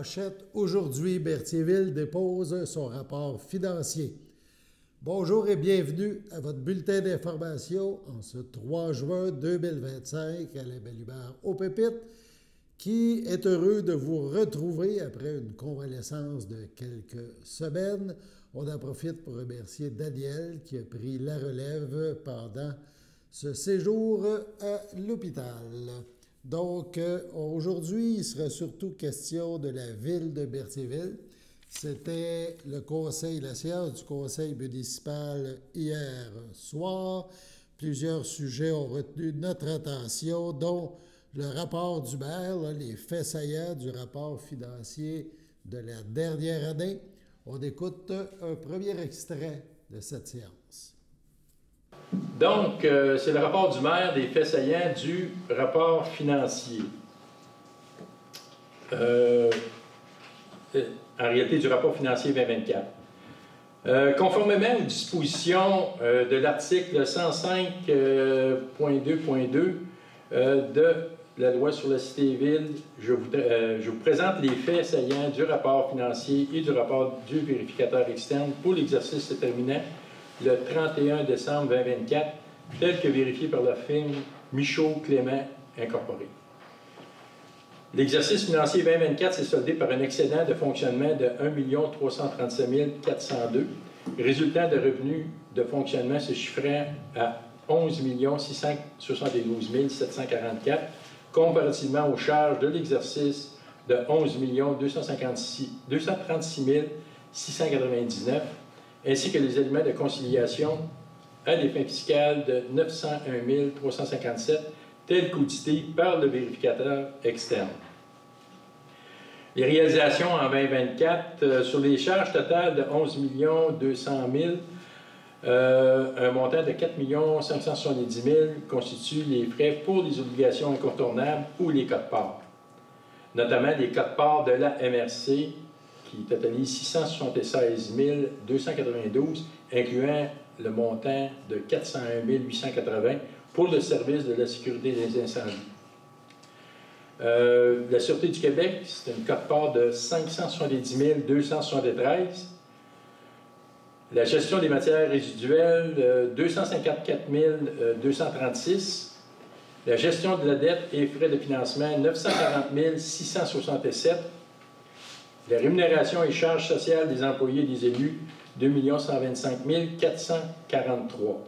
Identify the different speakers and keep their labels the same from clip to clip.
Speaker 1: manchette. Aujourd'hui, Berthierville dépose son rapport financier. Bonjour et bienvenue à votre bulletin d'information en ce 3 juin 2025 à la Belle-Hubert au Pépites, qui est heureux de vous retrouver après une convalescence de quelques semaines. On en profite pour remercier Daniel qui a pris la relève pendant ce séjour à l'hôpital. Donc, aujourd'hui, il sera surtout question de la ville de Berthierville. C'était le conseil, la séance du conseil municipal hier soir. Plusieurs sujets ont retenu notre attention, dont le rapport du maire, les faits saillants du rapport financier de la dernière année. On écoute un premier extrait de cette séance.
Speaker 2: Donc, c'est le rapport du maire des faits saillants du rapport financier. En réalité, du rapport financier 2024. Conformément aux dispositions de l'article 105.2.2 de la loi sur la cité-ville, je vous présente les faits saillants du rapport financier et du rapport du vérificateur externe pour l'exercice terminant le 31 décembre 2024, tel que vérifié par la firme Michaud-Clément Incorporé. L'exercice financier 2024 s'est soldé par un excédent de fonctionnement de 1 337 402, résultant de revenus de fonctionnement se chiffrant à 11 672 744, comparativement aux charges de l'exercice de 11 236 699, ainsi que les éléments de conciliation à des fins fiscales de 901 357, tels qu'audités par le vérificateur externe. Les réalisations en 2024 sur les charges totales de 11 200 000, un montant de 4 570 000 constitue les frais pour les obligations incontournables ou les quotes-parts, notamment les quotes-parts de la MRC, qui totalise 676 292, incluant le montant de 401 880 pour le service de la sécurité des incendies. La Sûreté du Québec, c'est une quote-part de 570 273. La gestion des matières résiduelles, 254 236. La gestion de la dette et frais de financement, 940 667. La rémunération et charges sociales des employés et des élus, 2 125 443.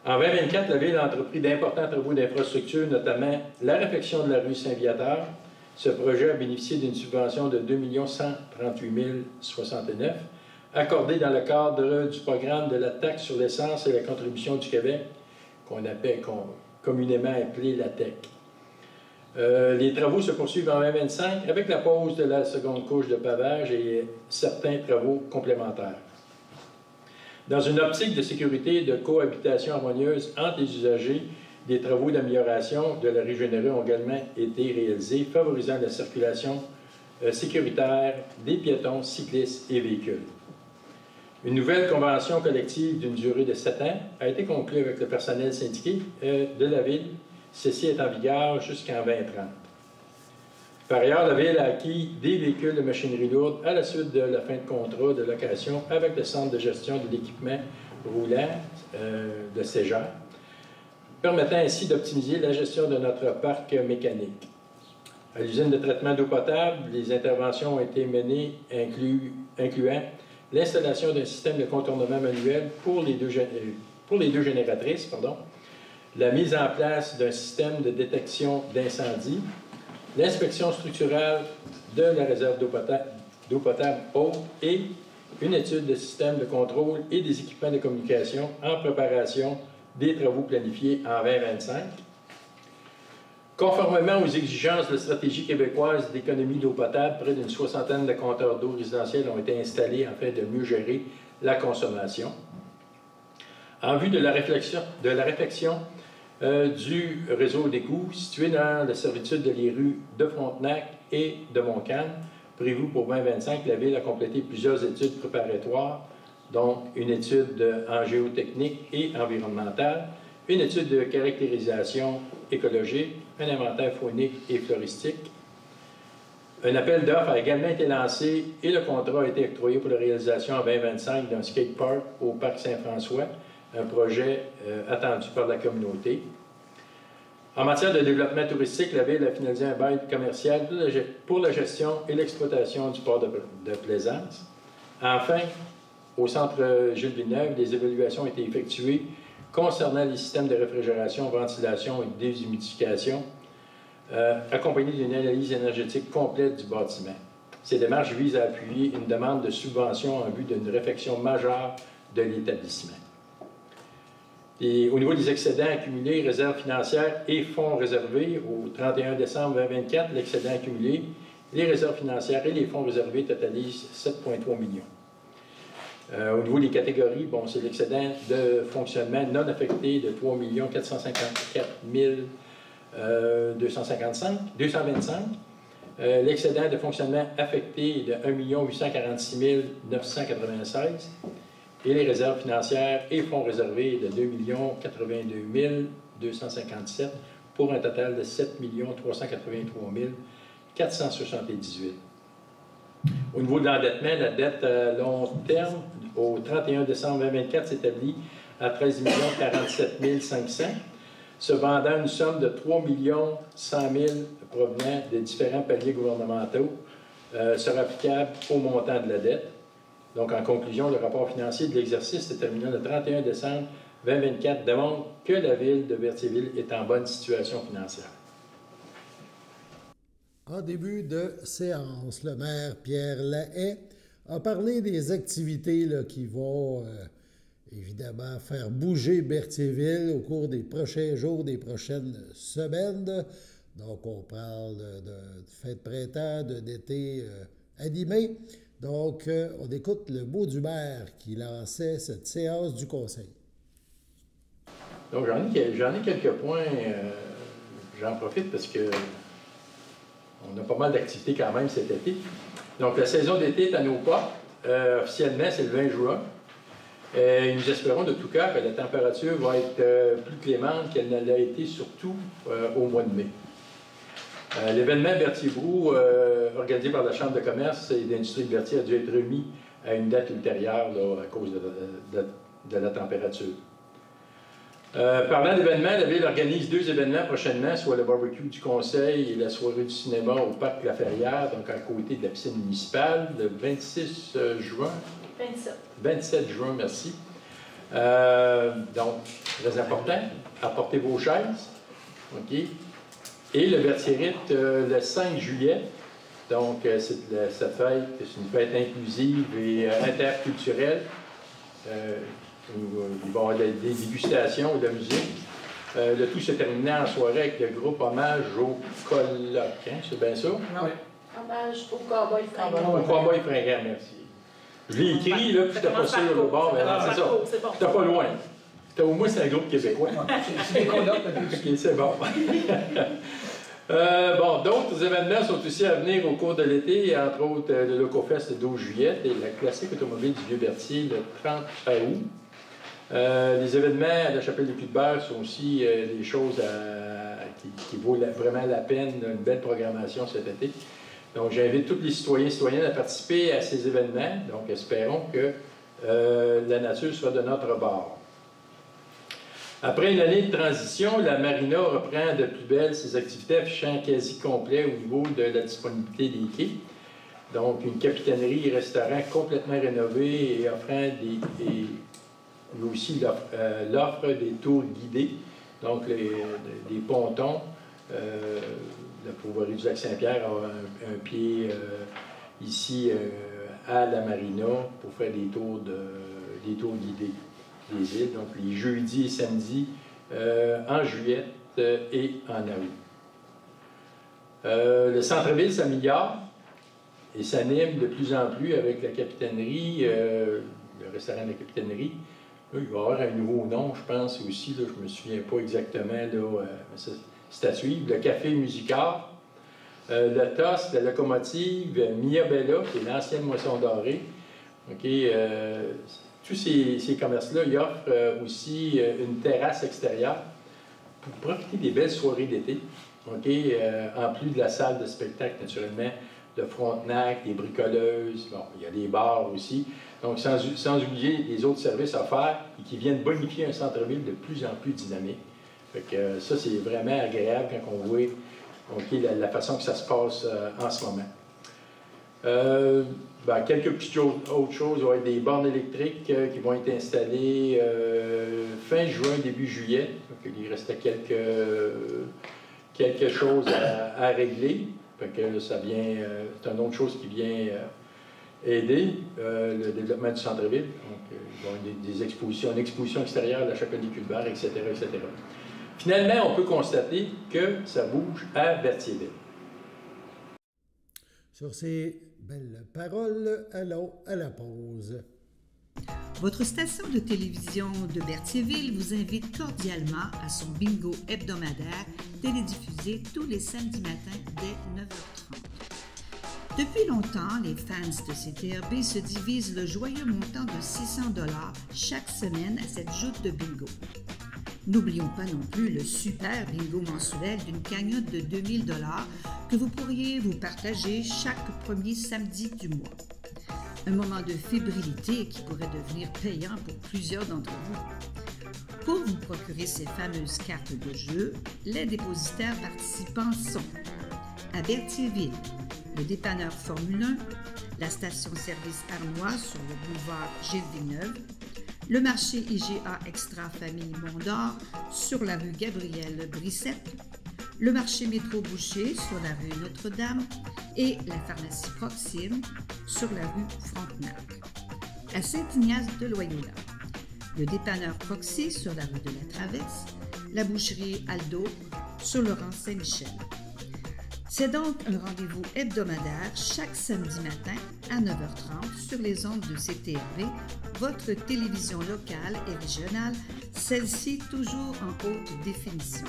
Speaker 2: En 2024, la Ville a entrepris d'importants travaux d'infrastructure, notamment la réfection de la rue Saint-Viateur. Ce projet a bénéficié d'une subvention de 2 138 069, accordée dans le cadre du programme de la taxe sur l'essence et la contribution du Québec, qu'on appelle communément appelé la TEC. Les travaux se poursuivent en 2025 avec la pose de la seconde couche de pavage et certains travaux complémentaires. Dans une optique de sécurité et de cohabitation harmonieuse entre les usagers, des travaux d'amélioration de la rue Généreux ont également été réalisés, favorisant la circulation sécuritaire des piétons, cyclistes et véhicules. Une nouvelle convention collective d'une durée de 7 ans a été conclue avec le personnel syndiqué de la Ville. Ceci est en vigueur jusqu'en 2030. Par ailleurs, la Ville a acquis des véhicules de machinerie lourde à la suite de la fin de contrat de location avec le Centre de gestion de l'équipement roulant de Cégep, permettant ainsi d'optimiser la gestion de notre parc mécanique. À l'usine de traitement d'eau potable, les interventions ont été menées incluant l'installation d'un système de contournement manuel pour les deux génératrices, la mise en place d'un système de détection d'incendie, l'inspection structurelle de la réserve d'eau potable haute et une étude de système de contrôle et des équipements de communication en préparation des travaux planifiés en 2025. Conformément aux exigences de la stratégie québécoise d'économie d'eau potable, près d'une soixantaine de compteurs d'eau résidentiels ont été installés afin de mieux gérer la consommation. En vue de la réflexion du réseau d'égouts situé dans la servitude de les rues de Frontenac et de Montcalm, prévu pour 2025, la Ville a complété plusieurs études préparatoires, dont une étude en géotechnique et environnementale, une étude de caractérisation écologique, un inventaire faunique et floristique, Un appel d'offres a également été lancé et le contrat a été octroyé pour la réalisation en 2025 d'un skatepark au Parc Saint-François, un projet attendu par la communauté. En matière de développement touristique, la Ville a finalisé un bail commercial pour la gestion et l'exploitation du port de Plaisance. Enfin, au centre Gilles Villeneuve, des évaluations ont été effectuées concernant les systèmes de réfrigération, ventilation et déshumidification, accompagnées d'une analyse énergétique complète du bâtiment. Ces démarches visent à appuyer une demande de subvention en vue d'une réfection majeure de l'établissement. Et au niveau des excédents accumulés, réserves financières et fonds réservés, au 31 décembre 2024, l'excédent accumulé, les réserves financières et les fonds réservés totalisent 7,3 millions. Au niveau des catégories, bon, c'est l'excédent de fonctionnement non affecté de 3 454 225. L'excédent de fonctionnement affecté de 1 846 996. Et les réserves financières et fonds réservés de 2 082 257 pour un total de 7 383 478. Au niveau de l'endettement, la dette à long terme, au 31 décembre 2024, s'établit à 13 47 500, cependant une somme de 3 100 000 provenant des différents paliers gouvernementaux sera applicable au montant de la dette. Donc, en conclusion, le rapport financier de l'exercice terminé le 31 décembre 2024 démontre que la Ville de Berthierville est en bonne situation financière.
Speaker 1: En début de séance, le maire Pierre Lahaye a parlé des activités là, qui vont évidemment faire bouger Berthierville au cours des prochains jours, des prochaines semaines. Donc, on parle de fête de printemps, d'été animé. Donc, on écoute le mot du maire qui lançait cette séance du conseil.
Speaker 2: Donc, j'en ai quelques points. J'en profite parce que on a pas mal d'activités quand même cet été. Donc, la saison d'été est à nos portes. Officiellement, c'est le 20 juin. Et nous espérons de tout cœur que la température va être plus clémente qu'elle ne l'a été surtout au mois de mai. L'événement Berthier-Brou, organisé par la Chambre de commerce et d'industrie de Berthier, a dû être remis à une date ultérieure là, à cause de la température. Parlant d'événements, la Ville organise 2 événements prochainement, soit le barbecue du Conseil et la soirée du cinéma au Parc La Ferrière, donc à côté de la piscine municipale, le 26 juin. 27 juin, merci. Donc, très important, apportez vos chaises. OK. Et le Berthierite, le 5 juillet, donc cette fête, c'est une fête inclusive et interculturelle. Ils vont avoir des dégustations et de la musique. Le tout se terminant en soirée avec le groupe Hommage au colloque. Hein, c'est bien ça?
Speaker 3: Oui. Hommage au cowboy fringant.
Speaker 2: Au cowboy fringant, merci. Je l'ai écrit, là, puis je n'étais pas sûr. Bon, ben, c'est ça. J'étais pas loin. Au moins, c'est un groupe québécois.
Speaker 3: C'est des colloques.
Speaker 2: OK, c'est bon. Bon, d'autres événements sont aussi à venir au cours de l'été, entre autres le Locofest le 12 juillet et la classique automobile du Vieux-Berthier le 30 août. Les événements à la Chapelle du Puy-de-Beurre sont aussi des choses qui vaut vraiment la peine, une belle programmation cet été. Donc, j'invite tous les citoyens et citoyennes à participer à ces événements. Donc, espérons que la nature sera de notre bord. Après une année de transition, la Marina reprend de plus belle ses activités affichant quasi complet au niveau de la disponibilité des quais. Donc, une capitainerie et restaurant complètement rénovés et offrant aussi l'offre des tours guidés, donc des pontons. La Pourvoirie du Lac-Saint-Pierre a un pied ici à la Marina pour faire des tours guidés des îles, donc les jeudis et samedis en juillet et en août. Le centre-ville s'améliore et s'anime de plus en plus avec la capitainerie, le restaurant de la capitainerie. Là, il va y avoir un nouveau nom, je pense aussi, là, je ne me souviens pas exactement, là, c'est à suivre. Le Café Musicard, le TOS, la locomotive, Mia Bella, qui est l'ancienne moisson dorée. Okay, tous ces commerces-là, ils offrent aussi une terrasse extérieure pour profiter des belles soirées d'été. Okay, en plus de la salle de spectacle, naturellement, de Frontenac, des bricoleuses, bon, il y a des bars aussi. Donc, sans oublier les autres services offerts et qui viennent bonifier un centre-ville de plus en plus dynamique. Fait que ça, c'est vraiment agréable quand on voit la façon que ça se passe en ce moment. Quelques petites autres choses, il va y avoir des bornes électriques qui vont être installées fin juin, début juillet. Donc, il restait quelque chose à régler. Fait que là, ça vient, c'est une autre chose qui vient aider le développement du centre-ville. Donc, il va y avoir des expositions, une exposition extérieure de la Chapelle des Culbert, etc., etc. Finalement, on peut constater que ça bouge à Berthierville.
Speaker 1: Sur ces belles paroles, allons à la pause.
Speaker 4: Votre station de télévision de Berthierville vous invite cordialement à son bingo hebdomadaire télédiffusé tous les samedis matins dès 9h30. Depuis longtemps, les fans de CTRB se divisent le joyeux montant de 600 $ chaque semaine à cette joute de bingo. N'oublions pas non plus le super bingo mensuel d'une cagnotte de 2000 $ que vous pourriez vous partager chaque premier samedi du mois. Un moment de fébrilité qui pourrait devenir payant pour plusieurs d'entre vous. Pour vous procurer ces fameuses cartes de jeu, les dépositaires participants sont à Berthierville, le dépanneur Formule 1, la station-service Arnois sur le boulevard Gilles-Villeneuve, le marché IGA Extra Famille Mont-d'Or sur la rue Gabriel-Brissette, le marché Métro Boucher sur la rue Notre-Dame et la pharmacie Proxime sur la rue Frontenac. À Saint-Ignace de Loyola, le dépanneur Proxy sur la rue de la Traverse, la boucherie Aldo sur le rang Saint-Michel. C'est donc un rendez-vous hebdomadaire chaque samedi matin à 9h30 sur les ondes de CTRB, votre télévision locale et régionale, celle-ci toujours en haute définition.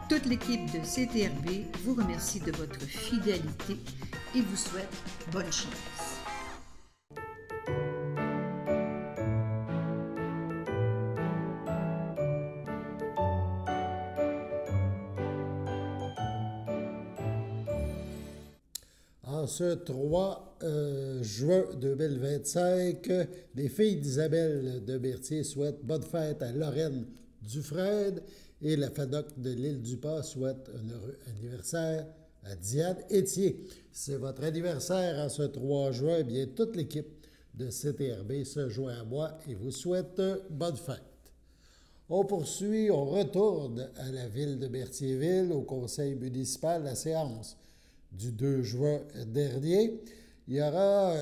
Speaker 4: Toute l'équipe de CTRB vous remercie de votre fidélité et vous souhaite bonne chance.
Speaker 1: En ce 3 juin 2025, les filles d'Isabelle de Berthier souhaitent bonne fête à Lorraine Dufresne et la FADOC de l'Île-du-Pas souhaite un heureux anniversaire à Diane Étier. C'est votre anniversaire en ce 3 juin. Eh bien, toute l'équipe de CTRB se joint à moi et vous souhaite bonne fête. On poursuit, on retourne à la ville de Berthierville, au conseil municipal, la séance du 2 juin dernier. Il y aura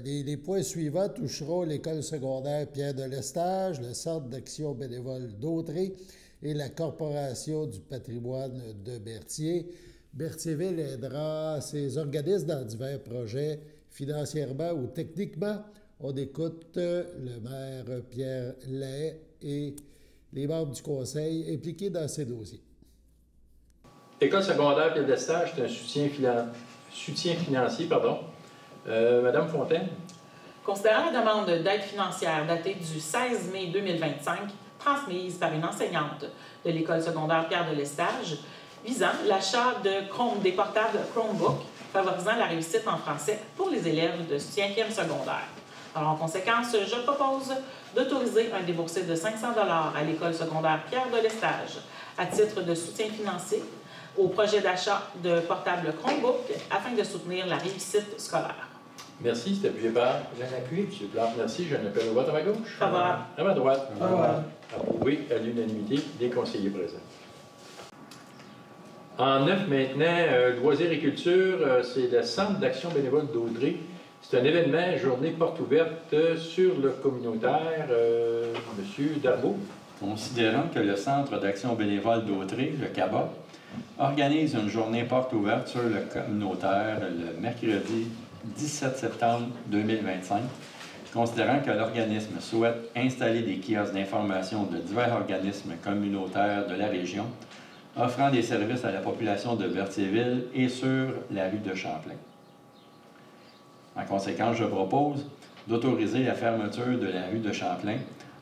Speaker 1: les points suivants toucheront l'école secondaire Pierre de Lestage, le Centre d'action bénévole d'Autrey et la Corporation du patrimoine de Berthier. Berthierville aidera ces organismes dans divers projets, financièrement ou techniquement. On écoute le maire Pierre Lahaye et les membres du conseil impliqués dans ces dossiers.
Speaker 2: L'école secondaire Pierre de Lestage, c'est un soutien financier. Madame Fontaine.
Speaker 5: Considérant la demande d'aide financière datée du 16 mai 2025, transmise par une enseignante de l'école secondaire Pierre de Lestage, visant l'achat des portables Chromebook, favorisant la réussite en français pour les élèves de 5e secondaire. Alors, en conséquence, je propose d'autoriser un déboursé de 500 $ à l'école secondaire Pierre de Lestage à titre de soutien financier au projet d'achat de portables Chromebook afin de soutenir la réussite scolaire.
Speaker 2: Merci, c'est appuyé par Jean Appui. M. Plante, merci. Je n'appelle au vote à ma gauche.
Speaker 5: Favorable.
Speaker 2: À ma droite. Favorable. Approuvé à l'unanimité des conseillers présents. En 9 maintenant, loisirs et culture, c'est le Centre d'action bénévole d'Autrey. C'est un événement, journée porte ouverte sur le communautaire. Monsieur Darbeau.
Speaker 6: Considérant que le Centre d'action bénévole d'Autrey, le CABA, organise une journée porte ouverte sur le communautaire le mercredi 17 septembre 2025, considérant que l'organisme souhaite installer des kiosques d'information de divers organismes communautaires de la région, offrant des services à la population de Berthierville et sur la rue de Champlain. En conséquence, je propose d'autoriser la fermeture de la rue de Champlain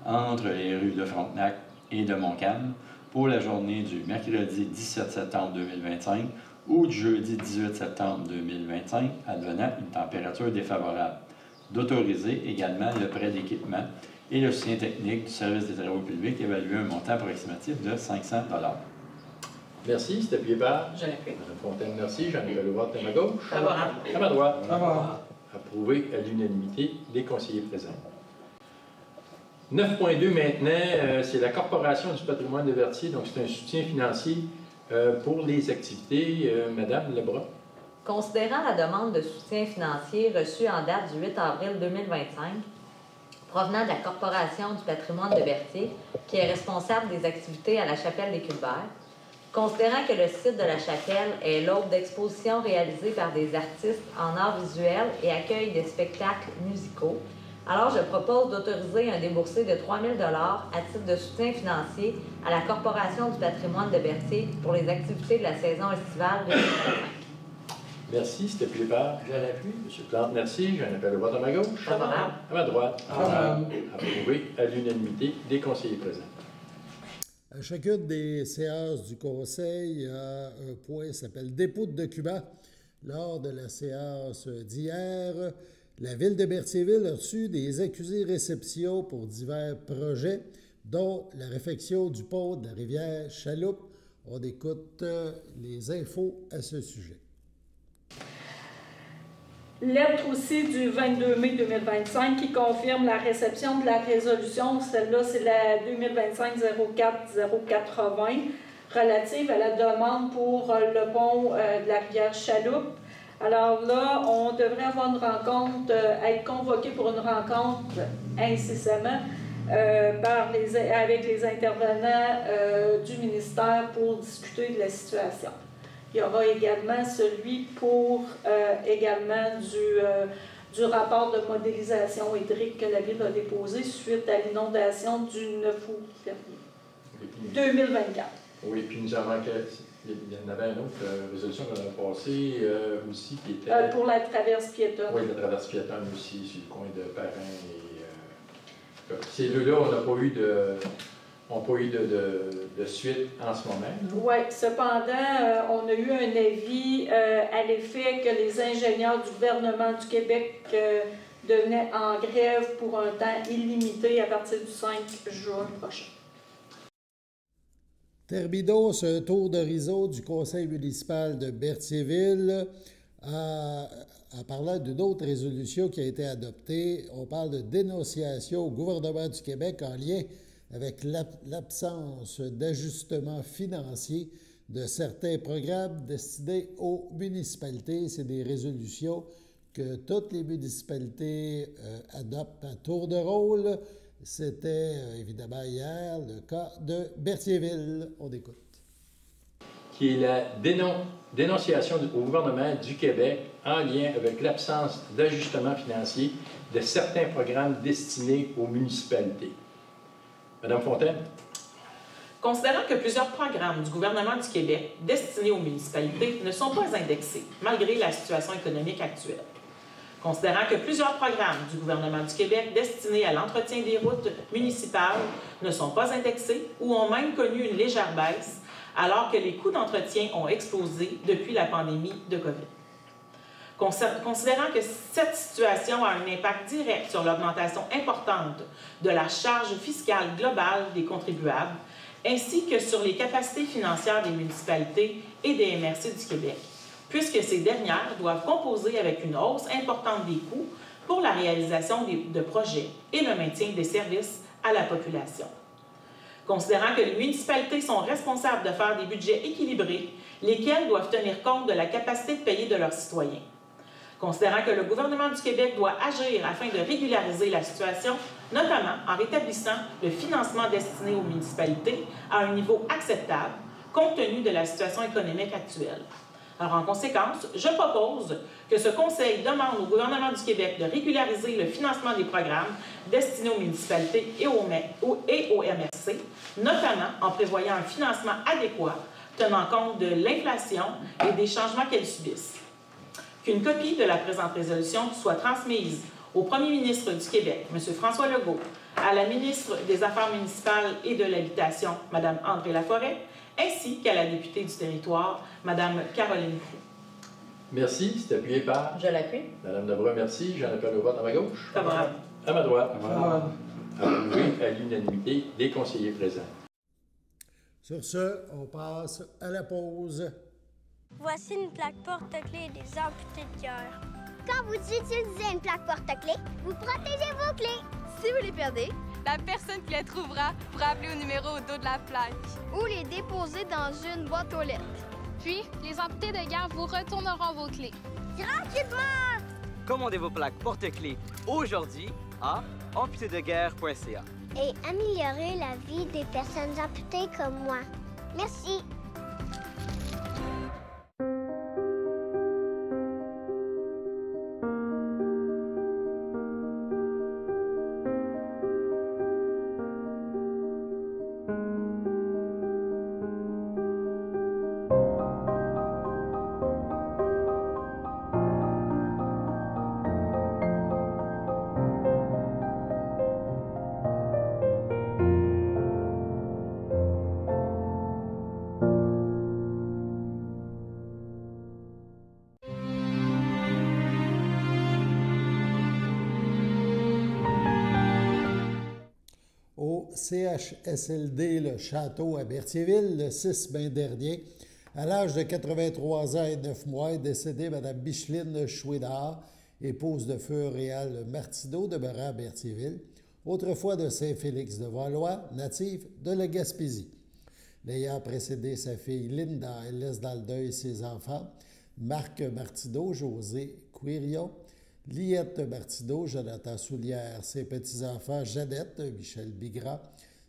Speaker 6: entre les rues de Frontenac et de Montcalm pour la journée du mercredi 17 septembre 2025, ou du jeudi 18 septembre 2025, advenant une température défavorable. D'autoriser également le prêt d'équipement et le soutien technique du service des travaux publics évalué à un montant approximatif de 500 $.
Speaker 2: Merci. C'était appuyé par
Speaker 5: Je l'ai fait.
Speaker 2: Mme Fontaine, merci. Jean-Nicolas Leroy, à ma gauche.
Speaker 5: Favorable.
Speaker 2: À ma droite.
Speaker 3: Favorable.
Speaker 2: Approuvé à l'unanimité des conseillers présents. 9.2 maintenant, c'est la Corporation du patrimoine de Berthier, donc c'est un soutien financier pour les activités. Madame Lebras.
Speaker 7: Considérant la demande de soutien financier reçue en date du 8 avril 2025, provenant de la Corporation du patrimoine de Berthier, qui est responsable des activités à la Chapelle des Culbert, considérant que le site de la chapelle est l'hôte d'expositions réalisées par des artistes en art visuel et accueille des spectacles musicaux, alors je propose d'autoriser un déboursé de 3 000 $ à titre de soutien financier à la Corporation du patrimoine de Berthier pour les activités de la saison estivale 2025.
Speaker 2: Merci. C'était appuyé par
Speaker 3: Je l'appuie.
Speaker 2: M. Plante, merci. J'en appelle le vote à ma gauche.
Speaker 7: Favorable.
Speaker 2: À ma droite.
Speaker 3: Favorable.
Speaker 2: Approuvé à l'unanimité des conseillers présents.
Speaker 1: À chacune des séances du Conseil, il y a un point qui s'appelle dépôt de documents. Lors de la séance d'hier, la Ville de Berthierville a reçu des accusés-réceptions pour divers projets, dont la réfection du pont de la rivière Chaloupe. On écoute les infos à ce sujet.
Speaker 8: Lettre aussi du 22 mai 2025 qui confirme la réception de la résolution, celle-là c'est la 2025-04-080, relative à la demande pour le pont de la rivière Chaloupe. Alors là, on devrait avoir une rencontre, être convoqué pour une rencontre incessamment avec les intervenants du ministère pour discuter de la situation. Il y aura également celui pour également du rapport de modélisation hydrique que la Ville a déposé suite à l'inondation du 9 août dernier, 2024.
Speaker 2: Oui, puis nous avons il y en avait une autre résolution qu'on avait passée aussi qui était...
Speaker 8: Pour la traverse piétonne.
Speaker 2: Oui, la traverse piétonne aussi, sur le coin de Parrain. Et, ces deux-là, on n'a pas eu de suite en ce moment.
Speaker 8: Oui, cependant, on a eu un avis à l'effet que les ingénieurs du gouvernement du Québec devenaient en grève pour un temps illimité à partir du 5 juin prochain.
Speaker 1: Terminons ce tour d'horizon du Conseil municipal de Berthierville en parlant d'une autre résolution qui a été adoptée. On parle de dénonciation au gouvernement du Québec en lien avec l'absence d'ajustement financier de certains programmes destinés aux municipalités. C'est des résolutions que toutes les municipalités adoptent à tour de rôle. C'était évidemment hier le cas de Berthierville. On écoute.
Speaker 2: Qui est la dénonciation au gouvernement du Québec en lien avec l'absence d'ajustement financier de certains programmes destinés aux municipalités. Madame Fontaine.
Speaker 5: Considérant que plusieurs programmes du gouvernement du Québec destinés aux municipalités ne sont pas indexés, malgré la situation économique actuelle. Considérant que plusieurs programmes du gouvernement du Québec destinés à l'entretien des routes municipales ne sont pas indexés ou ont même connu une légère baisse, alors que les coûts d'entretien ont explosé depuis la pandémie de COVID. Considérant que cette situation a un impact direct sur l'augmentation importante de la charge fiscale globale des contribuables, ainsi que sur les capacités financières des municipalités et des MRC du Québec, puisque ces dernières doivent composer avec une hausse importante des coûts pour la réalisation de projets et le maintien des services à la population. Considérant que les municipalités sont responsables de faire des budgets équilibrés, lesquels doivent tenir compte de la capacité de payer de leurs citoyens. Considérant que le gouvernement du Québec doit agir afin de régulariser la situation, notamment en rétablissant le financement destiné aux municipalités à un niveau acceptable, compte tenu de la situation économique actuelle. Alors, en conséquence, je propose que ce Conseil demande au gouvernement du Québec de régulariser le financement des programmes destinés aux municipalités et aux MRC, notamment en prévoyant un financement adéquat tenant compte de l'inflation et des changements qu'elles subissent. Qu'une copie de la présente résolution soit transmise au premier ministre du Québec, M. François Legault, à la ministre des Affaires municipales et de l'Habitation, Mme André Laforêt, ainsi qu'à la députée du territoire, Mme Caroline Proulx.
Speaker 2: Merci. C'est appuyé par
Speaker 7: Je l'appuie.
Speaker 2: Mme Lebrun, merci. J'en appelle au vote à ma gauche.
Speaker 5: Favorable.
Speaker 2: À ma droite.
Speaker 6: Favorable.
Speaker 2: Approuvé à l'unanimité des conseillers présents.
Speaker 1: Sur ce, on passe à la pause.
Speaker 9: Voici une plaque porte-clés des amputés de cœur. Quand vous utilisez une plaque porte-clés, vous protégez vos clés.
Speaker 10: Si vous les perdez, la personne qui les trouvera pourra appeler au numéro au dos de la plaque.
Speaker 9: Ou les déposer dans une boîte aux lettres.
Speaker 10: Puis, les amputés de guerre vous retourneront vos clés.
Speaker 9: Tranquillement!
Speaker 11: Commandez vos plaques porte-clés aujourd'hui à amputédeguerre.ca.
Speaker 9: Et améliorer la vie des personnes amputées comme moi. Merci.
Speaker 1: CHSLD Le Château à Berthierville, le 6 mai dernier. À l'âge de 83 ans et 9 mois, est décédée Mme Micheline Chouinard, épouse de feu Réal Martineau, demeurant à Berthierville, autrefois de Saint-Félix-de-Valois, native de la Gaspésie. L'ayant précédé sa fille Linda, elle laisse dans le deuil ses enfants, Marc Martineau, José Quirion, Liette Martineau, Jonathan Soulière, ses petits-enfants Jeannette, Michel Bigras,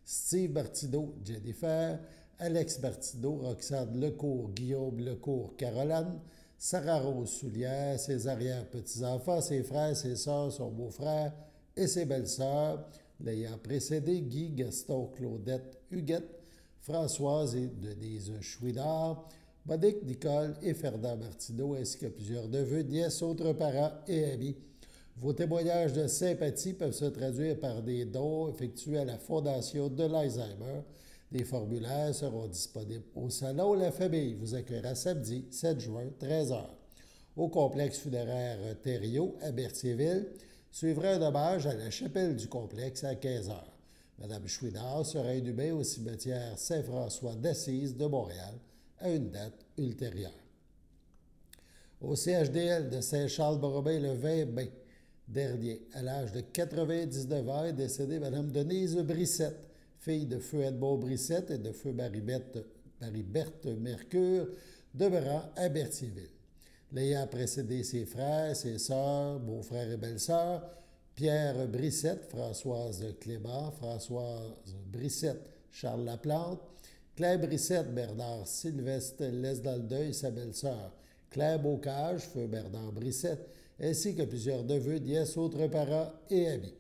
Speaker 1: Steve Martineau, Jennifer, Alex Martineau, Roxane Lecourt, Guillaume Lecourt, Caroline, Sarah-Rose Soulière, ses arrière-petits-enfants, ses frères, ses sœurs, son beau-frère et ses belles-sœurs, l'ayant précédé Guy, Gaston, Claudette, Huguette, Françoise et Denise Chouinard, Monique, Nicole et Ferdinand Martineau, ainsi que plusieurs neveux, nièces, autres parents et amis. Vos témoignages de sympathie peuvent se traduire par des dons effectués à la Fondation de l'Alzheimer. Des formulaires seront disponibles au Salon La Famille. Vous accueillera samedi, 7 juin, 13h. Au complexe funéraire Thériault, à Berthierville, suivra un hommage à la chapelle du complexe à 15h. Mme Chouinard sera inhumée au cimetière Saint-François d'Assise de Montréal à une date ultérieure. Au CHDL de Saint-Charles-Borromée, le 20 mai dernier, à l'âge de 99 ans, est décédée Mme Denise Brissette, fille de feu Edmond Brissette et de feu Marie-Berthe Mercure, demeurant à Berthierville. L'ayant précédé ses frères, ses sœurs, beaux-frères et belles-sœurs, Pierre Brissette, Françoise Clément, Françoise Brissette, Charles Laplante, Claire Brissette, Bernard Sylvestre laisse dans le deuil sa belle-sœur, Claire Bocage, feu Bernard Brissette, ainsi que plusieurs neveux, nièces, autres parents et amis.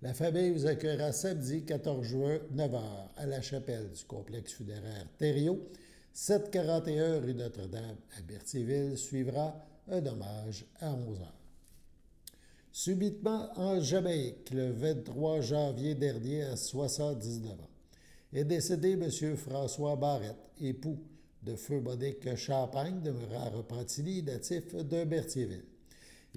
Speaker 1: La famille vous accueillera samedi 14 juin, 9h, à la chapelle du complexe funéraire Thériault, 741 rue Notre-Dame à Berthierville. Suivra un hommage à 11h. Subitement, en Jamaïque, le 23 janvier dernier, à 79 ans, est décédé M. François Barrette, époux de feu Monique Champagne, demeurant à Repentigny, natif de Berthierville.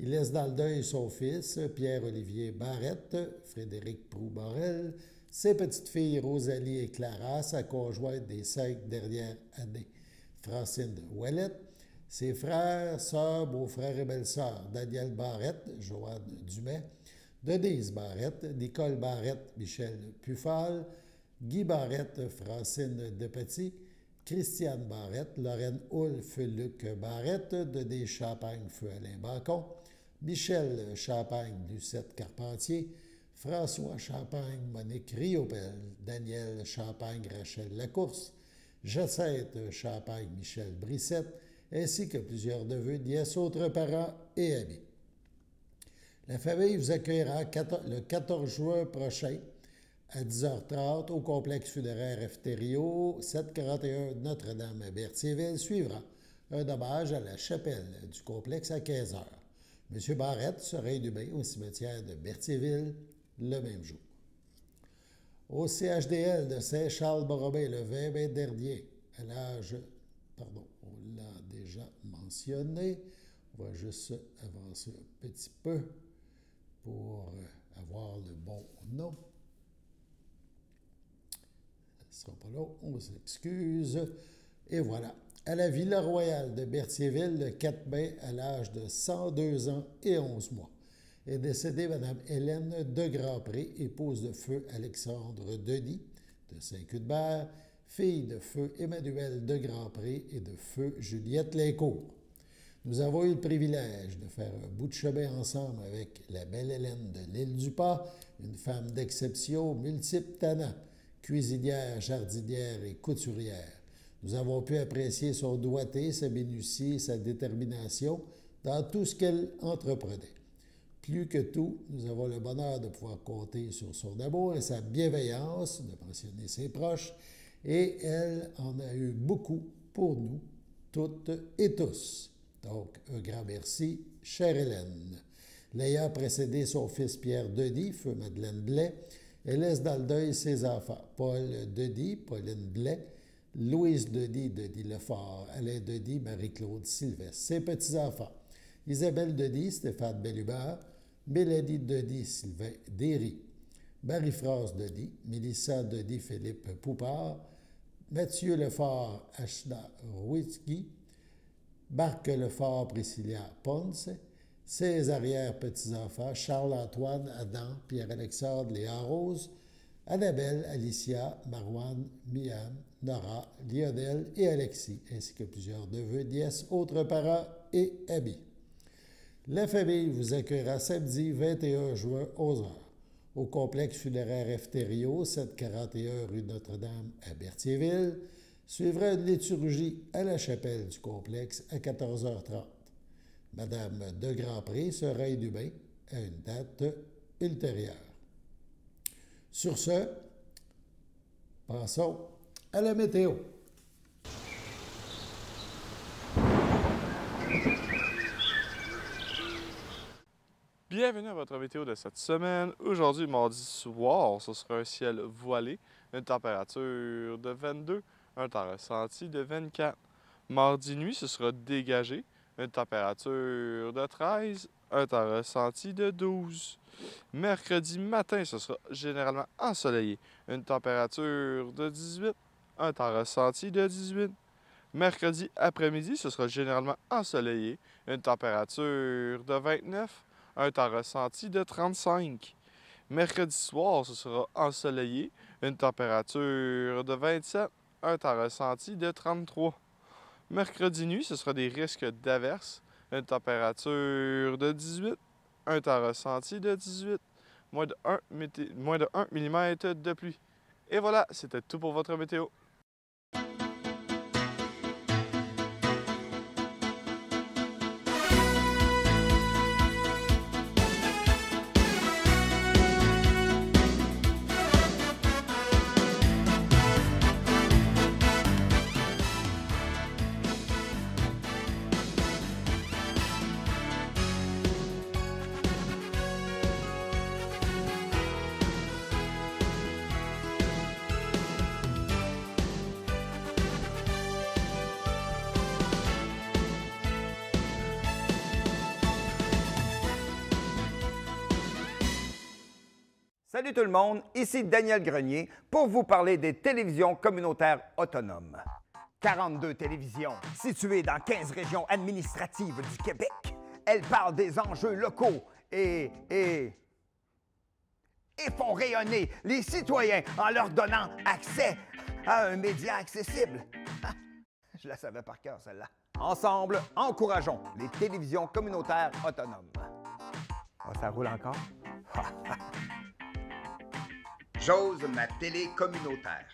Speaker 1: Il laisse dans le deuil son fils, Pierre-Olivier Barrette, Frédéric Proux-Morel, ses petites-filles Rosalie et Clara, sa conjointe des 5 dernières années, Francine Ouellette, ses frères, sœurs, beaux-frères et belles-sœurs, Daniel Barrette, Joanne Dumais, Denise Barrette, Nicole Barrette, Michel Puffal, Guy Barrette, Francine Depetit, Christiane Barrette, Lorraine Houle, feu Luc Barrette, Denis Champagne, feu Alain Bacon, Michel Champagne, Lucette Carpentier, François Champagne, Monique Riopel, Daniel Champagne, Rachel Lacourse, Jacinthe Champagne, Michel Brissette, ainsi que plusieurs neveux, nièces, autres parents et amis. La famille vous accueillera le 14 juin prochain à 10h30 au complexe funéraire F. Thériault, 741 Notre-Dame à Berthierville. Suivra un hommage à la chapelle du complexe à 15h. M. Barrette sera inhumé au cimetière de Berthierville le même jour. Au CHDL de Saint-Charles-Borromée le 20 mai dernier, à l'âge... Pardon, on l'a déjà mentionné. On va juste avancer un petit peu pour avoir le bon nom. Ce ne sera pas long, on s'excuse. Et voilà. À la Villa Royale de Berthierville, le 4 mai, à l'âge de 102 ans et 11 mois, est décédée Mme Hélène de Grandpré, épouse de feu Alexandre Denis de Saint-Cuthbert, fille de feu Emmanuel de Grandpré et de feu Juliette Lincourt. Nous avons eu le privilège de faire un bout de chemin ensemble avec la belle Hélène de l'île du Pas, une femme d'exception, multiple talents, cuisinière, jardinière et couturière. Nous avons pu apprécier son doigté, sa minutie et sa détermination dans tout ce qu'elle entreprenait. Plus que tout, nous avons le bonheur de pouvoir compter sur son amour et sa bienveillance, de mentionner ses proches, et elle en a eu beaucoup pour nous, toutes et tous. Donc, un grand merci, chère Hélène. L'ayant précédé son fils Pierre Denis, feu Madeleine Blais, elle laisse dans le deuil ses enfants, Paul Denis, Pauline Blais, Louise Denis, Denis Lefort, Alain Denis, Marie-Claude Sylvestre, ses petits-enfants, Isabelle Denis, Stéphane Bellumeur, Mélanie Denis, Sylvain Derry, Marie-France Denis, Mélissa Denis, Philippe Poupard, Mathieu Lefort, Ashna Rouitski, Marc Lefort, Priscilla Ponce, ses arrière-petits-enfants, Charles-Antoine, Adam, Pierre-Alexandre, Léa Rose, Annabelle, Alicia, Marouane, Miam, Nora, Lionel et Alexis, ainsi que plusieurs neveux, nièces, autres parents et amis. La famille vous accueillera samedi 21 juin, 11h, au complexe funéraire Efterio, 741 rue Notre-Dame à Berthierville. Suivra une liturgie à la chapelle du complexe à 14h30. Madame de Grandpré sera inhumée à une date ultérieure. Sur ce, passons à la météo.
Speaker 12: Bienvenue à votre météo de cette semaine. Aujourd'hui, mardi soir, ce sera un ciel voilé, une température de 22, un temps ressenti de 24. Mardi nuit, ce sera dégagé, une température de 13, un temps ressenti de 12. Mercredi matin, ce sera généralement ensoleillé, une température de 18, un temps ressenti de 18. Mercredi après-midi, ce sera généralement ensoleillé, une température de 29, un temps ressenti de 35. Mercredi soir, ce sera ensoleillé, une température de 27, un temps ressenti de 33. Mercredi nuit, ce sera des risques d'averses, une température de 18, un temps ressenti de 18, moins de 1 mm de pluie. Et voilà, c'était tout pour votre météo.
Speaker 13: Salut tout le monde, ici Daniel Grenier pour vous parler des télévisions communautaires autonomes. 42 télévisions situées dans 15 régions administratives du Québec. Elles parlent des enjeux locaux et font rayonner les citoyens en leur donnant accès à un média accessible. Je la savais par cœur, celle-là. Ensemble, encourageons les télévisions communautaires autonomes. Oh, ça roule encore? J'ose ma télé communautaire.